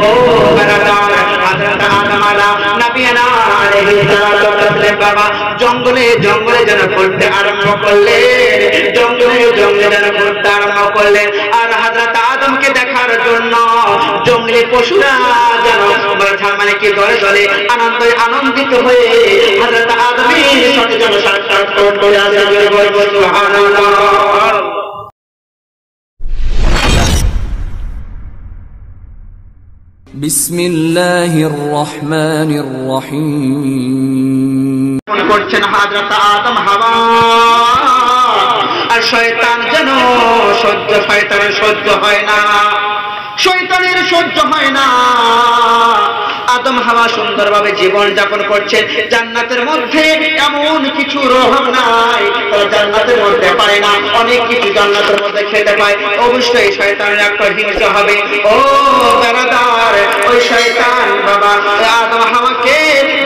ও বারাদার হযরত আদম আলাইহিস সালাম বাবা জঙ্গলে জঙ্গলে যেন ঘুরতে আরম্ভ করলেন, জঙ্গলে জঙ্গলে যেন ঘুরতে আরম্ভ করলেন। আর হযরত আদমকে দেখার জন্য জঙ্গলি পশুরা যেন মানে কি দলে দলে আনন্দিত হয়ে হযরত আদমের সাথে যেন সাক্ষাৎ করে আসে। সুবহানাল্লাহ। বিসমিল্লাহির রহমানির রহিম। করছেন হযরত আদম হাওয়া আর শয়তান যেন শয়তানের সহ্য হয় না, শয়তানের সহ্য হয় না। আদম হাওয়া সুন্দরভাবে জীবন যাপন করছে জান্নাতের মধ্যে, এমন কিছু রহম নাই তারা জান্নাতের মধ্যে পায় না। অনেক কিছু জান্নাতের মধ্যে খেতে পায়, অবশ্যই শয়তানের একটা হিংসা হবে। ও বারাদার, ওই শয়তান বাবা আদম হাওয়াকে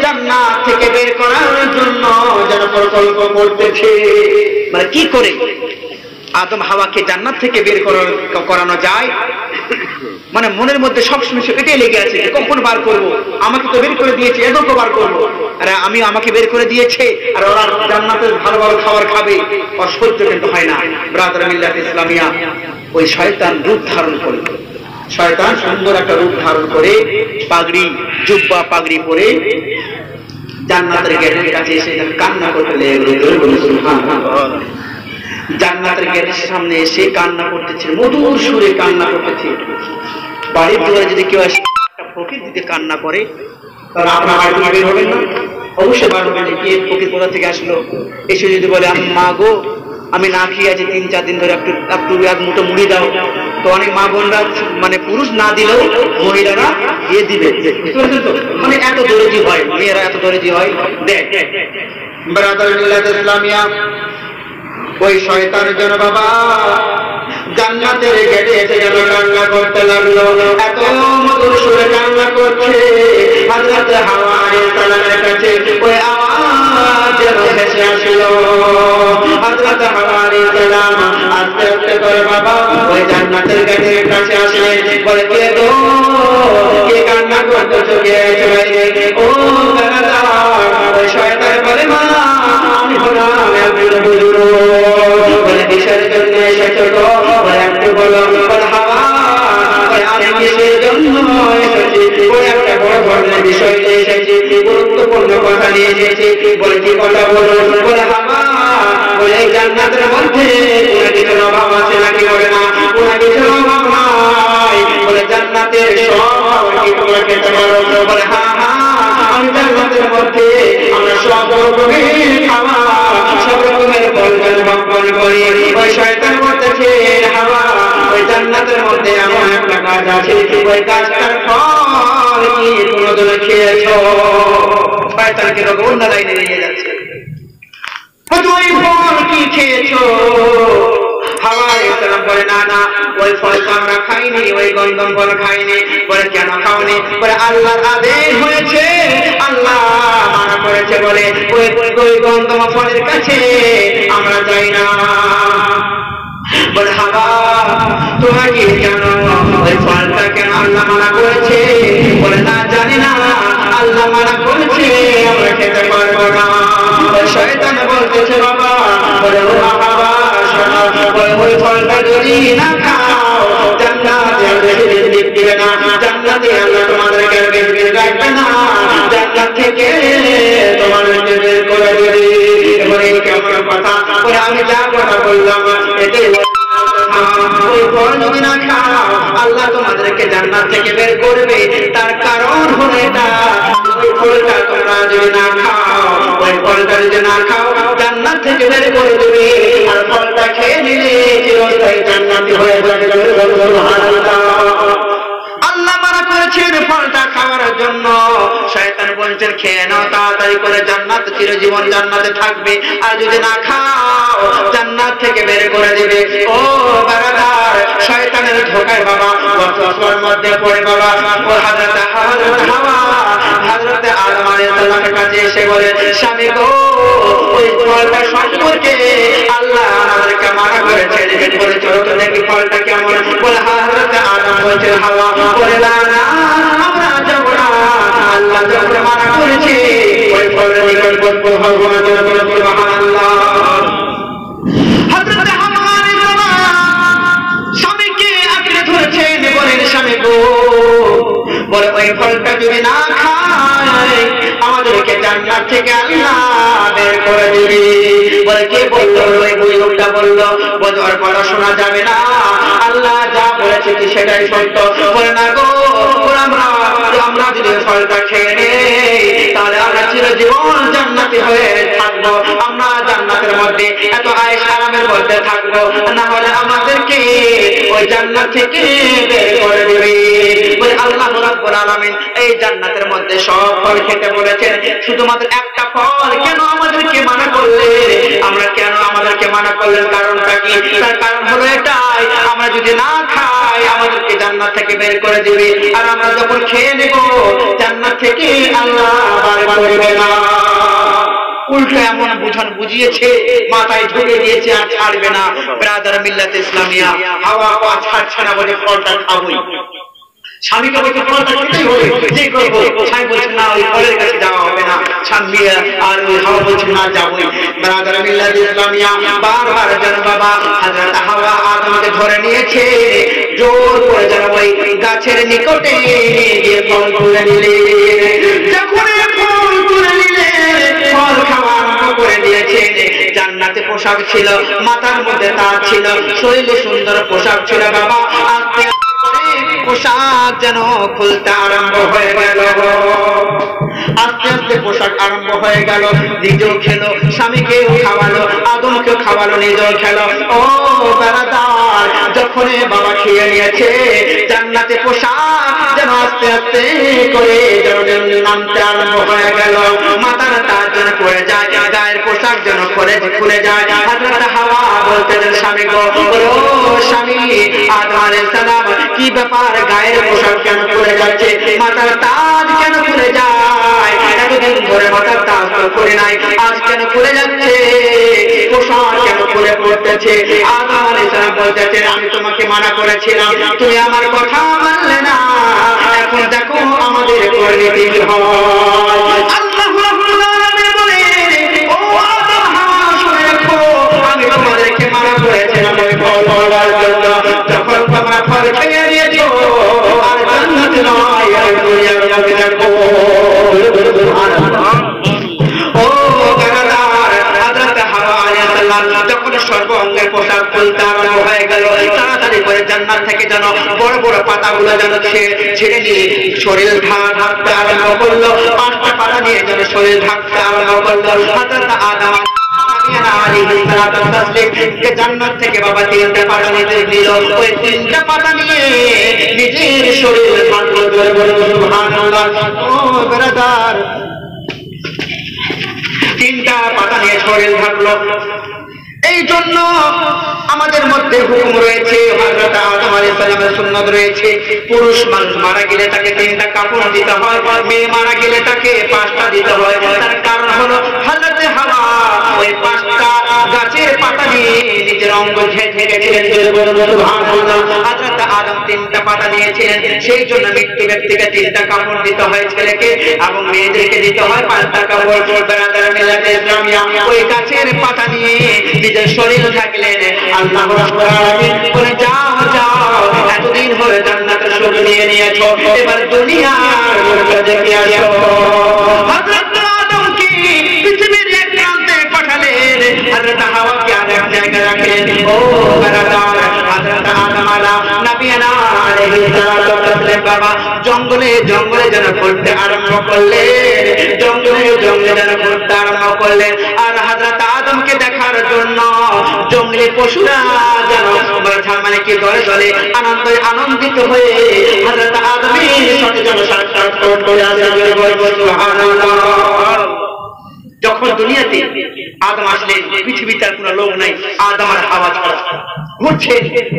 জান্নাত থেকে বের করার জন্য যেন প্রকল্প করতেছে। মানে কি করে আদম হাওয়াকে জান্নাত থেকে বের করানো যায়, মানে মনের মধ্যে সবসময় এটাই লেগে আছে, কখন বার করবো, আমাকে তো বের করে দিয়েছে, এদেরকে বার করবো। আরে আমি আমাকে বের করে দিয়েছে আর ওরা জান্নাতের ভালো ভালো খাবার খাবে, অসহ্য কিন্তু হয় না। ব্রাদার মিল্লাত ইসলামিয়া, ওই শয়তান রূপ ধারণ করে, শয়তান সুন্দর একটা রূপ ধারণ করে পাগড়ি জুব্বা পাগড়ি পরে জান্নাতের গেটের কাছে এসে কান্না করতে লেগে, জান্নাতের গেটের সামনে এসে কান্না করতেছে, মধুর সুরে কান্না করতেছে। বাড়ির দুয়ারে যদি কেউ এসে ফকির দিতে কান্না করে তাহলে আপনার বাড়ি থেকে বের হবেন না? অবশ্যই বার হবেন। কি ফকির কোথা থেকে আসলো? এসে যদি বলে মা গো আমি না খেয়ে আছি 3-4 দিন ধরে, একটু এক মুঠো মুড়ি দাও, তো অনেক মা বোনরা মানে পুরুষ না দিলেও মহিলারা দিয়ে দিবে, মানে এত দরদি হয়, মেয়েরা এত দরদি হয়। দেখ ব্রাদার মিল্লাত ইসলামিয়া, ওই শয়তানের জন্য বাবা জান্নাতের গেটে এসে যেন কান্না করতে লাগলো, এত মধুর সুরে কান্না করছে। হযরত হাওয়া আলাইহিস সালামের কাছে ওই আওয়াজ যেন ভেসে আসলো। হযরত হাওয়া আলাইহিস সালাম আস্তে আস্তে করে বাবা ওই জান্নাতের গেটের কাছে আসলে বলে, কে গো, কে কান্না করতেছো, কে এসে? ও বারাদা, ওই শয়তান বলে মা আমি হলাম একজন বুজুর্গ, বলে কিসের জন্য এসেছো গো? বলে একটু বলো। বলে হাওয়া, আমি কিসের জন্য এসেছি? বলে একটা বড় ধরনের বিষয় নিয়ে এসেছি, গুরুত্বপূর্ণ কথা নিয়ে এসেছি। বলে কি কথা বলো? বলে হাওয়া, বলে এই জান্নাতের মধ্যে কোনো কিছুর অভাব আছে নাকি? বলে না, কোনো কিছুর অভাব নাই। বলে জান্নাতের সব কি তোমরা খেতে পারো? বলে হ্যাঁ হ্যাঁ, আমি জান্নাতের মধ্যে আমরা সব রকমের খাবার, সব রকমের ফল ভক্ষণ করি। ওই শয়তান বলতেছে হাওয়া, ওই জান্নাতের মধ্যে এমন একটা গাছ আছে, ওই গাছটার ফল কি কোনোদিন খেয়েছো? শয়তানকে তো অন্য লাইনে নিয়ে যাচ্ছে, ওই ফল কি খেয়েছো? হাওয়া আলাইহিস সালাম বলে না না, ওই ফল তো আমরা খাইনি, ওই গন্ধম ফল খাইনি। বলে কেন খাওনি? বলে আল্লাহর আদেশ হয়েছে, আল্লাহ মানা করেছে বলে ওই গন্ধম ফলের কাছে আমরা যাই না। বলে হাওয়া তোমরা কি জানো ওই ফলটা কেন আল্লাহ মানা করেছে? বলে না জানি না, আল্লাহ মানা করেছে আমরা খেতে পারবো না। শয়তান বলতেছে বাবা, বলে ও হাওয়া শোনো, ওই ফলটা যদি না খাও জান্নাতে বেশি দিবে না, জান্নাতে আল্লাহ তোমাদেরকে বেশি রাখবে না, জান্নাত থেকে তোমাদেরকে বের করে দেবে। এবারে কেমন কথা? বলে আমি যা কথা বললাম এটাই, ওই ফল যদি না খাও আল্লাহ তোমাদেরকে জান্নাত থেকে বের করবে। তার কারণ হলো এটা, ওই ফলটা তোমরা যদি না খাও, ওই ফলটা যদি না খাও জান্নাত থেকে বের করে দেবে, আর ফলটা খেয়ে নিলে চিরস্থায়ী জান্নাতি হয়ে যাবে। আল্লাহ মানা করেছেন ফলটা খাওয়ার জন্য, শয়তান বলছেন খেয়ে নাও তাড়াতাড়ি করে, জান্নাত চিরজীবন জান্নাতে থাকবে, আর যদি না খাও জান্নাত থেকে বের করে দেবে। ও বারাদার, শয়তানের ধোঁকায় বাবা ওয়াসওয়াসার মধ্যে পড়ে বাবা ও হযরত হাওয়া হযরত আদম আলাইহিস সালামের কাছে এসে বলে, স্বামী গো ওই ফলটা সম্পর্কে আল্লাহ আমাদেরকে মানা করেছে, বলে চলো তো দেখি ফলটা কেমন। বলে হযরত আদম বলছেন হাওয়া, বলে না না সুবহানাল্লাহ। হযরত হাওয়া আলাইহিস সালাম স্বামীকে আঁকড়ে ধরেছেন, বলেন স্বামী গো, বলে ওই ফলটা যদি না খায় আমাদেরকে জান্নাত থেকে আল্লাহ বের করে দিবে। বলে কে বললো? ওই বুজুর্গটা বলল, বলে কথা শোনা যাবে না, আল্লাহ যা বলেছে কি সেটাই সত্য। বলে না গো, আমরা যদি ফলটা খেয়ে নেই তাহলে আমরা চিরজীবন জান্নাতি হয়ে থাকবো, আমরা জান্নাতের মধ্যে এত আয়েশ আরামের মধ্যে থাকবো, না হলে আমাদেরকে ওই জান্নাত থেকে বের করে দিবে। বলে আল্লাহ রাব্বুল আলামিন এই জান্নাতের মধ্যে সব ফল খেতে বলেছেন, শুধুমাত্র একটা ফল কেন আমাদেরকে মানা করলেন? আমরা কেন আমাদেরকে মানা করলেন? কারণটা কি? তার কারণ হলো এটাই, আমরা যদি না খাই আমাদেরকে জান্নাত থেকে বের করে দিবে, আর আমরা যখন খেয়ে নেব জান্নাত থেকে আল্লাহ বার করবে না। উল্টো এমন বুঝিয়েছে, মাথায় ঢুকে দিয়েছে, আর ছাড়বে না। ব্রাদার মিল্লাত ইসলামিয়া হাওয়া ছাড়ছে না, বলে ফলটা খাবই। স্বামীকে বলছে ফলটা খেতেই হবে, যে করবো। স্বামী বলছে না, ওই ফলের কাছে যাওয়া হবে না। স্বামী আর ওই হাওয়া বলছে না, যাবই। ব্রাদার মিল্লাত ইসলামিয়া বারবার যেন বাবা হযরত হাওয়া আদমকে ধরে নিয়েছে, জোর করে যেন ওই গাছের নিকটে গিয়ে ফল তুলে নিলে। যখন ফল তুলে নিলে, ফল খাওয়া আরম্ভ করে দিয়েছে। জান্নাতে পোশাক ছিল, মাথার মধ্যে তাজ ছিল, শরীরে সুন্দর পোশাক ছিল বাবা। আস্তে পোশাক যেন খুলতে আরম্ভ হয়ে গেল, আস্তে আস্তে পোশাক আরম্ভ হয়ে গেল। নিজেও খেলো, স্বামীকেও খাওয়ালো, আদমকেও খাওয়ালো, নিজেও খেলো। ও বেড়াদার, যখন বাবা খেয়ে নিয়েছে জান্নাতে পোশাক যেন আস্তে আস্তে করে যেন নামতে আরম্ভ হয়ে গেল। মাথার তাজ যেন পড়ে যায়, গায়ের পোশাক যেন খুলে যায়। হযরত হাওয়া বলতেন স্বামী গো, ও স্বামী আদম আলাইহিস সালাম, কি ব্যাপার, গায়ের পোশাক কেন খুলে যাচ্ছে, মাথার তাজ কেন খুলে যায়? এতদিন ধরে মাথার তাজ তো খুলে নাই, আজ কেন খুলে যাচ্ছে? পোশাক কেন খুলে পড়তেছে? আদম আলাইহিস সালাম বলতেছেন, আমি তোমাকে মানা করেছিলাম, তুমি আমার কথা মানলে না, এখন দেখো আমাদের পরিণতি হয়। আল্লাহু রাব্বুল আলামিন বলেন, ও আদম হাওয়া শুনে রাখো, আমি তোমাদেরকে মানা করেছিলাম ওই ফল খাওয়ার জন্য। যখন তোমরা ফল খেয়ে নিয়েছো আর জান্নাত নয়, আর দুনিয়ার মধ্যে থাকো। ও বেড়াদার, হযরত হাওয়া আলাইহিস সালাম যখন সর্ব অঙ্গের পোশাক খুলতে আরম্ভ হয়ে গেল, তাড়াতাড়ি করে জান্নাত থেকে যেন বড় বড় পাতাগুলো যেন ছেড়ে নিয়ে শরীর ঢাকতে আরম্ভ করলো। 5টা পাতা নিয়ে যেন শরীর ঢাকতে আরম্ভ করলো। হযরত আদম জান্নাত থেকে বাবা 3টা পাতা নিতে দিল, ওই 3টা পাতা নিয়ে নিজের শরীর ঢাকলো। সুবহানাল্লাহ। ও ব্রাদার, 3টা পাতা নিয়ে শরীর ঢাকলো। এই জন্য আমাদের মধ্যে হুকুম রয়েছে, হযরত আদম আলাইহিস সালামের সুন্নাত রয়েছে, পুরুষ মানুষ মারা গেলে তাকে 3টা কাপড় দিতে হয়, মেয়ে মারা গেলে তাকে 5টা দিতে হয়। তার কারণ হলো হযরত হাওয়া ওই 5টা গাছের পাতা নিয়ে নিজের অঙ্গ ঝেড়েছিলেন। সুবহানাল্লাহ। হযরত আদম 3টা পাতা নিয়েছিলেন, সেই জন্য মৃত্যু ব্যক্তিকে 3টা কাপড় দিতে হয়, ছেলেকে এবং মেয়েদেরকে দিতে হয় 5টা কাপড়। ব্রাদার মিল্লাত ইসলামিয়া ওই গাছের পাতা নিয়ে নিজের শরীর ঢাকলেন। আল্লাহ রাব্বুল আলামিন বলে, যাও যাও, এতদিন হয়ে জান্নাতের সুখ নিয়ে নিয়েছো, এবার দুনিয়ার মুখ দেখে আসো। হযরত আদমকে পৃথিবীর এক প্রান্তে পাঠালেন, হযরত হাওয়াকে আরেক জায়গায় রাখলেন। ও বেরাদার, হযরত আদম নবিয়ানা আলাইহিস সালাতু ওয়াস সালাম বাবা জঙ্গলে জঙ্গলে যেন ঘুরতে আরম্ভ করলেন, জঙ্গলে জঙ্গলে যেন ঘুরতে আরম্ভ করলেন। আর হযরত আদমকে দেখার জন্য জঙ্গলি পশুরা যেন মানে কি দলে দলে আনন্দিত হয়ে হযরত আদমের সাথে যেন সাক্ষাৎ করতে আসে। সুবহানাল্লাহ। যখন দুনিয়াতে আদম আসলেন, পৃথিবীতে আর কোনো লোক নাই, আদম আর হাওয়া ছাড়া ঘুরছে।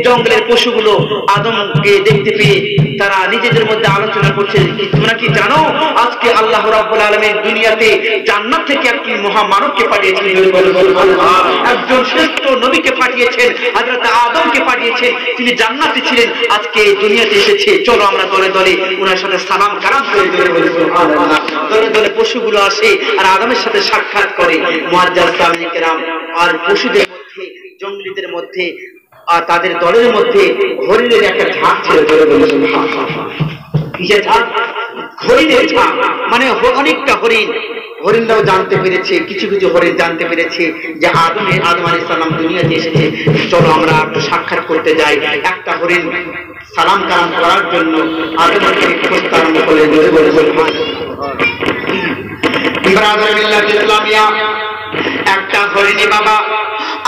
জঙ্গলের পশুগুলো আদমকে দেখতে পেয়ে তারা নিজেদের মধ্যে আলোচনা করছে, তোমরা কি জানো আজকে আল্লাহ রাব্বুল আলামিন দুনিয়াতে জান্নাত থেকে একটি মহামানবকে পাঠিয়েছেন, একজন শ্রেষ্ঠ নবীকে পাঠিয়েছেন, হযরত আদমকে পাঠিয়েছেন। দিয়েছেন, তিনি জান্নাতে ছিলেন, আজকে দুনিয়াতে এসেছে, চলো আমরা দলে দলে ওনার সাথে সালাম কালাম করে দলে দলে পশুগুলো আসে আর আদমের সাথে সাক্ষাৎ করে। মুআজ্জাজ সাহাবায়ে কেরাম আর পশুদের মধ্যে, জঙ্গলিদের মধ্যে আর তাদের দলের মধ্যে হরিণের একটা ঝাঁক ছিল। কিসের ঝাঁক? হরিণের ঝাঁক, মানে অনেকটা হরিণ। হরিণরাও জানতে পেরেছে, কিছু কিছু হরিণ জানতে পেরেছে যে আদম আলাইহিস সালাম দুনিয়াতে এসেছে, চলো আমরা একটু সাক্ষাৎ করতে যাই। একটা হরিণ সালাম কালাম করার জন্য আদমকে খুঁজতে আরম্ভ করলেন। ব্রাদার মিল্লাত ইসলামিয়া, একটা হরিণী বাবা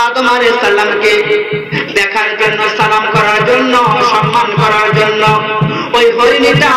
আদম আলাইহিস সালামকে দেখার জন্য, সালাম করার জন্য, সম্মান করার জন্য ওই হরিণীটা